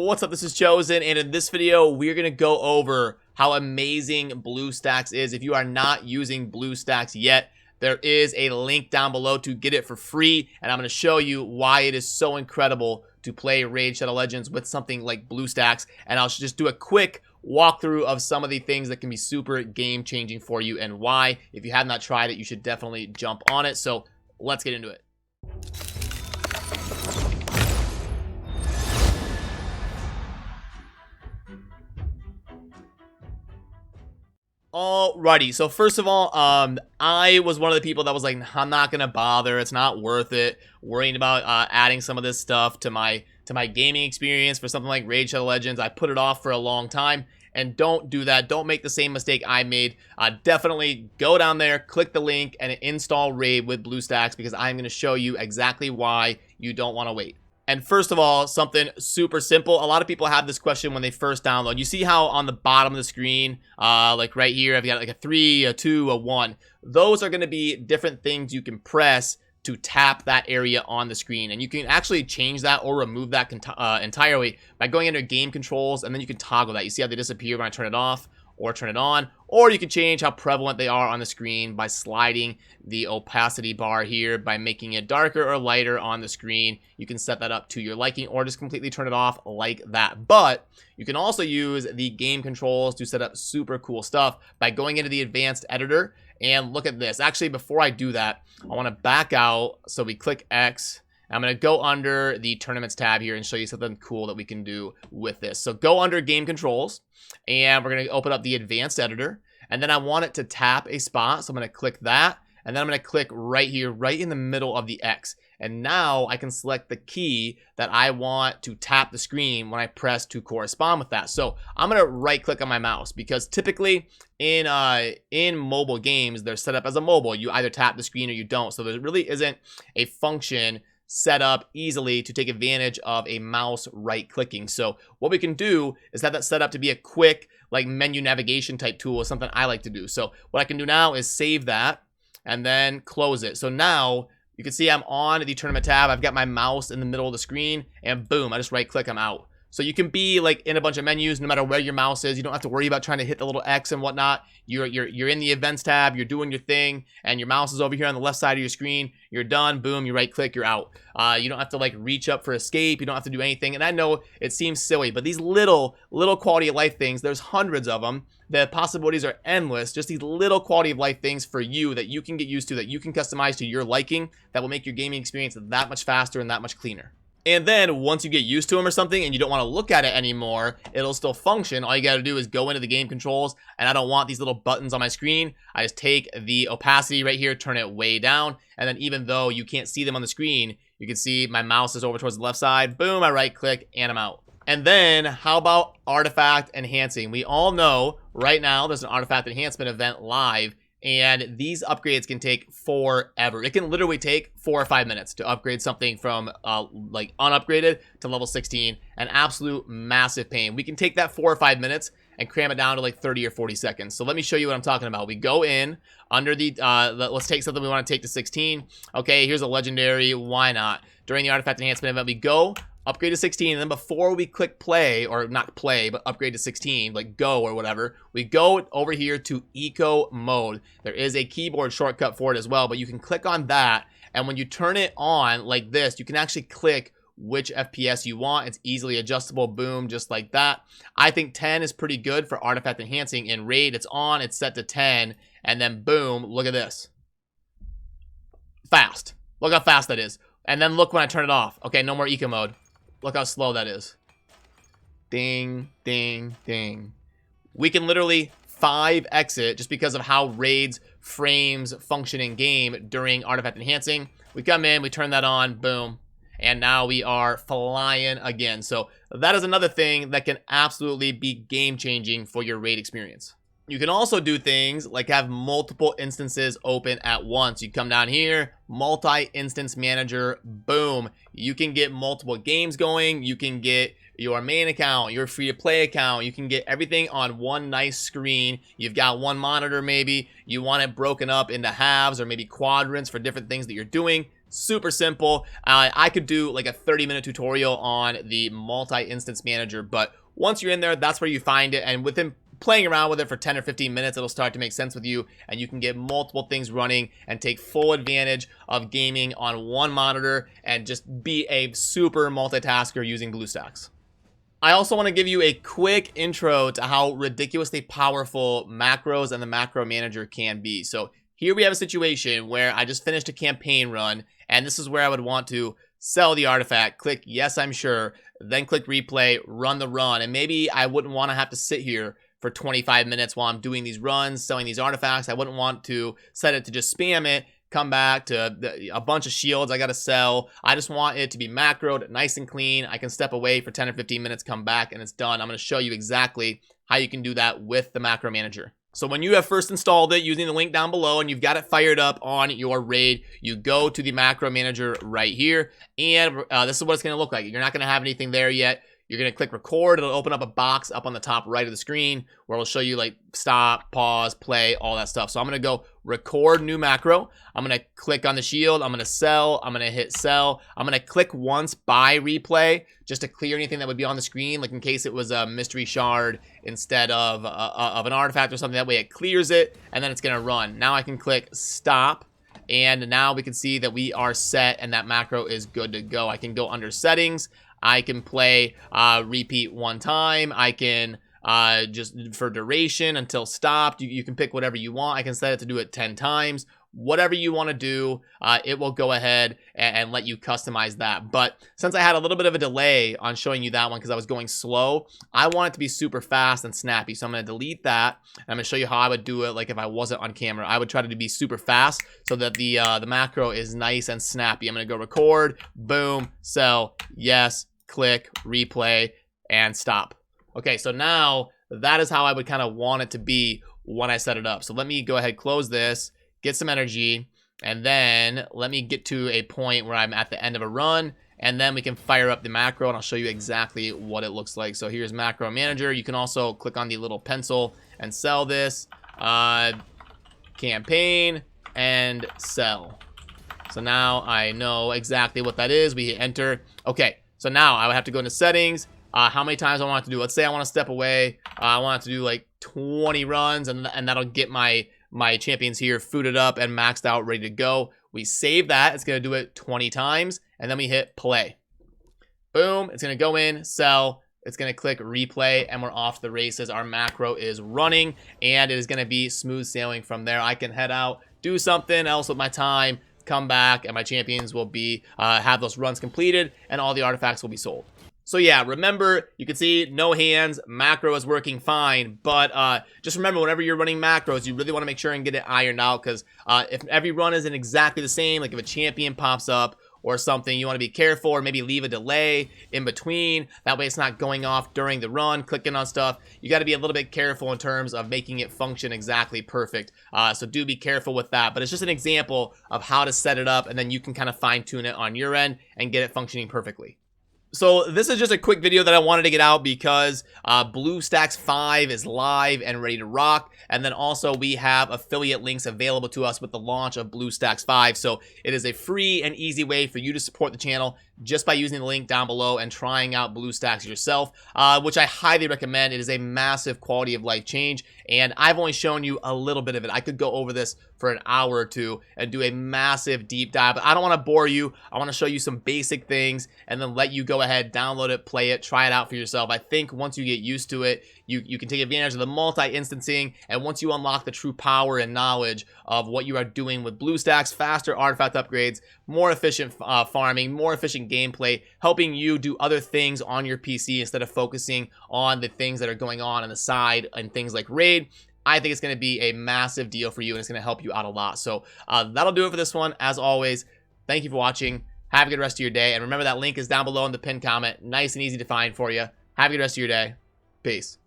What's up, this is Chosen, and in this video we're going to go over how amazing Bluestacks is. If you are not using Bluestacks yet, there is a link down below to get it for free, and I'm going to show you why it is so incredible to play Raid Shadow Legends with something like Bluestacks, and I'll just do a quick walkthrough of some of the things that can be super game changing for you and why. If you have not tried it, you should definitely jump on it. So let's get into it. Alrighty, so first of all, I was one of the people that was like, I'm not gonna bother, it's not worth it, worrying about adding some of this stuff to my gaming experience for something like Raid Shadow Legends. I put it off for a long time, and don't do that. Don't make the same mistake I made. Definitely go down there, click the link, and install Raid with Bluestacks, because I'm gonna show you exactly why you don't want to wait. And first of all, something super simple. A lot of people have this question when they first download. You see how on the bottom of the screen, like right here, I've got like a 3, a 2, a 1. Those are going to be different things you can press to tap that area on the screen. And you can actually change that or remove that entirely by going under game controls, and then you can toggle that. You see how they disappear when I turn it off or turn it on, or you can change how prevalent they are on the screen by sliding the opacity bar here, by making it darker or lighter on the screen. You can set that up to your liking, or just completely turn it off like that. But you can also use the game controls to set up super cool stuff by going into the advanced editor. And look at this. Actually, before I do that, I want to back out. So we click X. I'm going to go under the tournaments tab here and show you something cool that we can do with this. So go under game controls, and we're going to open up the advanced editor, and then I want it to tap a spot. So I'm going to click that, and then I'm going to click right here, right in the middle of the X. And now I can select the key that I want to tap the screen when I press to correspond with that. So I'm going to right click on my mouse, because typically in mobile games, they're set up as a mobile. You either tap the screen or you don't. So there really isn't a function set up easily to take advantage of a mouse right clicking. So what we can do is have that set up to be a quick like menu navigation type tool, is something I like to do. So what I can do now is save that and then close it. So now you can see I'm on the tournament tab. I've got my mouse in the middle of the screen, and boom, I just right click, I'm out. So you can be like in a bunch of menus no matter where your mouse is. You don't have to worry about trying to hit the little X and whatnot. You're in the events tab, you're doing your thing, and your mouse is over here on the left side of your screen. You're done, boom, you right click, you're out. You don't have to like reach up for escape. You don't have to do anything. And I know it seems silly, but these little quality of life things, there's hundreds of them. The possibilities are endless. Just these little quality of life things for you that you can get used to, that you can customize to your liking, that will make your gaming experience that much faster and that much cleaner. And then once you get used to them or something and you don't want to look at it anymore, it'll still function. All you got to do is go into the game controls, and I don't want these little buttons on my screen. I just take the opacity right here, turn it way down, and then even though you can't see them on the screen, you can see my mouse is over towards the left side. Boom, I right click and I'm out. And then how about artifact enhancing? We all know right now there's an artifact enhancement event live, and these upgrades can take forever. It can literally take 4 or 5 minutes to upgrade something from like unupgraded to level 16. An absolute massive pain. We can take that 4 or 5 minutes and cram it down to like 30 or 40 seconds. So let me show you what I'm talking about. We go in under the, let's take something we want to take to 16. Okay, here's a legendary, why not? During the artifact enhancement event, we go upgrade to 16, and then before we click play, or not play, but upgrade to 16, like go or whatever, we go over here to eco mode. There is a keyboard shortcut for it as well, but you can click on that, and when you turn it on like this, you can actually click which FPS you want. It's easily adjustable, boom, just like that. I think 10 is pretty good for artifact enhancing. In Raid, it's on, it's set to 10, and then boom, look at this. Fast. Look how fast that is. And then look when I turn it off. Okay, no more eco mode. Look how slow that is. Ding, ding, ding. We can literally 5x it just because of how Raid's frames function in game during artifact enhancing. We come in, we turn that on, boom. And now we are flying again. So that is another thing that can absolutely be game-changing for your Raid experience. You can also do things like have multiple instances open at once. You come down here, multi-instance manager, boom. You can get multiple games going. You can get your main account, your free-to-play account. You can get everything on one nice screen. You've got one monitor maybe. You want it broken up into halves or maybe quadrants for different things that you're doing. super simple. I could do like a 30-minute tutorial on the multi-instance manager, but once you're in there, that's where you find it, and within playing around with it for 10 or 15 minutes, it'll start to make sense with you, and you can get multiple things running and take full advantage of gaming on one monitor and just be a super multitasker using Bluestacks. I also want to give you a quick intro to how ridiculously powerful macros and the macro manager can be. So here we have a situation where I just finished a campaign run, and this is where I would want to sell the artifact, click yes, I'm sure, then click replay, run the run, and maybe I wouldn't want to have to sit here for 25 minutes while I'm doing these runs, selling these artifacts. I wouldn't want to set it to just spam it, come back to a bunch of shields I gotta sell. I just want it to be macroed, nice and clean. I can step away for 10 or 15 minutes, come back, and it's done. I'm gonna show you exactly how you can do that with the macro manager. So when you have first installed it using the link down below and you've got it fired up on your RAID, you go to the macro manager right here, and this is what it's gonna look like. You're not gonna have anything there yet. You're going to click record. It'll open up a box up on the top right of the screen where it'll show you like stop, pause, play, all that stuff. So I'm going to go record new macro. I'm going to click on the shield. I'm going to sell. I'm going to hit sell. I'm going to click once buy replay just to clear anything that would be on the screen, like in case it was a mystery shard instead of an artifact or something. That way it clears it, and then it's going to run. Now I can click stop. And now we can see that we are set and that macro is good to go. I can go under settings. I can play repeat one time. I can just for duration until stopped. You can pick whatever you want. I can set it to do it 10 times. Whatever you want to do, it will go ahead and let you customize that. But since I had a little bit of a delay on showing you that one because I was going slow, I want it to be super fast and snappy. So I'm going to delete that. And I'm going to show you how I would do it like if I wasn't on camera. I would try to be super fast so that the macro is nice and snappy. I'm going to go record, boom, sell, yes, click, replay, and stop. Okay, so now that is how I would kind of want it to be when I set it up. So let me go ahead, close this, get some energy, and then let me get to a point where I'm at the end of a run, and then we can fire up the macro, and I'll show you exactly what it looks like. So here's macro manager. You can also click on the little pencil and sell this, campaign, and sell. So now I know exactly what that is. We hit enter. Okay, so now I would have to go into settings, how many times I want it to do. Let's say I want to step away. I want it to do like 20 runs, and that'll get my champions here fooded up and maxed out, ready to go. We save that. It's going to do it 20 times, and then we hit play. Boom. It's going to go in, sell. It's going to click replay, and we're off the races. Our macro is running, and it is going to be smooth sailing from there. I can head out, do something else with my time, come back, and my champions will be have those runs completed, and all the artifacts will be sold. So yeah, remember, you can see no hands, macro is working fine, but just remember, whenever you're running macros, you really want to make sure and get it ironed out, because if every run isn't exactly the same, like if a champion pops up or something, you want to be careful, or maybe leave a delay in between. That way it's not going off during the run, clicking on stuff. You got to be a little bit careful in terms of making it function exactly perfect. So do be careful with that. But it's just an example of how to set it up, and then you can kind of fine tune it on your end and get it functioning perfectly. So this is just a quick video that I wanted to get out because Bluestacks 5 is live and ready to rock. And then also we have affiliate links available to us with the launch of Bluestacks 5. So it is a free and easy way for you to support the channel just by using the link down below and trying out Bluestacks yourself, which I highly recommend. It is a massive quality of life change, and I've only shown you a little bit of it. I could go over this for an hour or two and do a massive deep dive, but I don't want to bore you. I want to show you some basic things and then let you go ahead, download it, play it, try it out for yourself. I think once you get used to it, you can take advantage of the multi-instancing, and once you unlock the true power and knowledge of what you are doing with Bluestacks, faster artifact upgrades, more efficient farming, more efficient gameplay, helping you do other things on your PC instead of focusing on the things that are going on the side and things like raid, I think it's going to be a massive deal for you, and it's going to help you out a lot. So that'll do it for this one. As always, thank you for watching. Have a good rest of your day, and remember that link is down below in the pinned comment. Nice and easy to find for you. Have a good rest of your day. Peace.